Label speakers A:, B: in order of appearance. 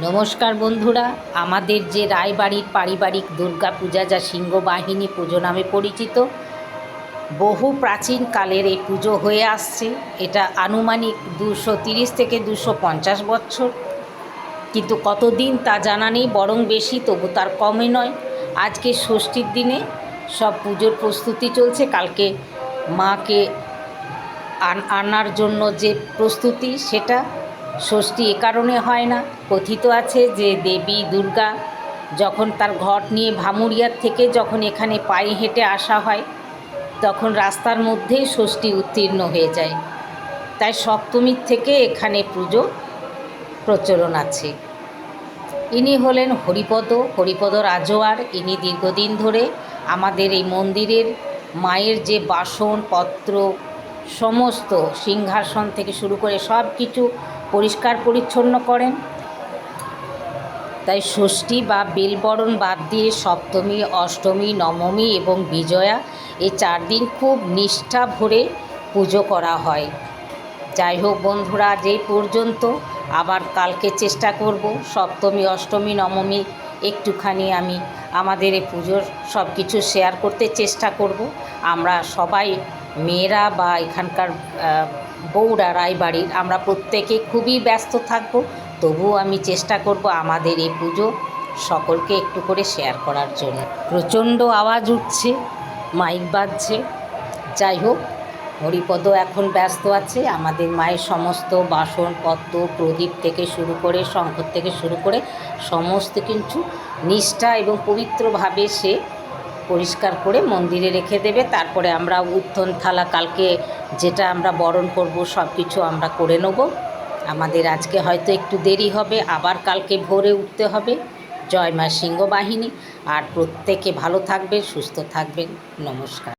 A: নমস্কার বন্ধুরা, আমাদের যে রায়বাড়ির পারিবারিক দুর্গা পূজা যা সিংহবাহিনী পুজো নামে পরিচিত, বহু প্রাচীন কালের এই পুজো হয়ে আসছে। এটা আনুমানিক 230 থেকে 250 বছর, কিন্তু কতদিন তা জানা নেই, বরং বেশি, তবু তার কমে নয়। আজকে ষষ্ঠীর দিনে সব পুজোর প্রস্তুতি চলছে। কালকে মাকে আনার জন্য যে প্রস্তুতি, সেটা ষষ্ঠী এ কারণে হয় না। কথিত আছে যে দেবী দুর্গা যখন তার ঘট নিয়ে ভামুরিয়ার থেকে যখন এখানে পায়ে হেঁটে আসা হয়, তখন রাস্তার মধ্যেই ষষ্ঠী উত্তীর্ণ হয়ে যায়। তাই সপ্তমীর থেকে এখানে পুজো প্রচলন আছে। ইনি হলেন হরিপদ রাজোয়ার। ইনি দীর্ঘদিন ধরে আমাদের এই মন্দিরের মায়ের যে বাসনপত্র, সমস্ত সিংহাসন থেকে শুরু করে সব কিছু পরিষ্কার পরিচ্ছন্ন করেন। তাই ষষ্ঠী বা বেলবরণ বাদ দিয়ে সপ্তমী, অষ্টমী, নবমী এবং বিজয়া, এই 4 দিন খুব নিষ্ঠা ভরে পুজো করা হয়। যাই হোক বন্ধুরা, যেই পর্যন্ত, আবার কালকে চেষ্টা করব সপ্তমী, অষ্টমী, নবমী একটুখানি আমি আমাদের এই পুজোর সব কিছু শেয়ার করতে চেষ্টা করব। আমরা সবাই মেয়েরা বা এখানকার বউরা, রায়বাড়ির, আমরা প্রত্যেকে খুবই ব্যস্ত থাকব। তবুও আমি চেষ্টা করব আমাদের এই পুজো সকলকে একটু করে শেয়ার করার জন্য। প্রচণ্ড আওয়াজ উঠছে, মাইক বাজছে। যাই হোক, হরিপদ এখন ব্যস্ত আছে। আমাদের মায়ের সমস্ত বাসনপত্র, প্রদীপ থেকে শুরু করে, শঙ্খ থেকে শুরু করে সমস্ত কিছু নিষ্ঠা এবং পবিত্রভাবে সে পরিষ্কার করে মন্দিরে রেখে দেবে। তারপরে আমরা উত্থন থালা, কালকে যেটা আমরা বরণ করব, সব কিছু আমরা করে নেব। আমাদের আজকে হয়তো একটু দেরি হবে, আবার কালকে ভোরে উঠতে হবে। জয় মা সিংহবাহিনী। আর প্রত্যেকে ভালো থাকবেন, সুস্থ থাকবেন। নমস্কার।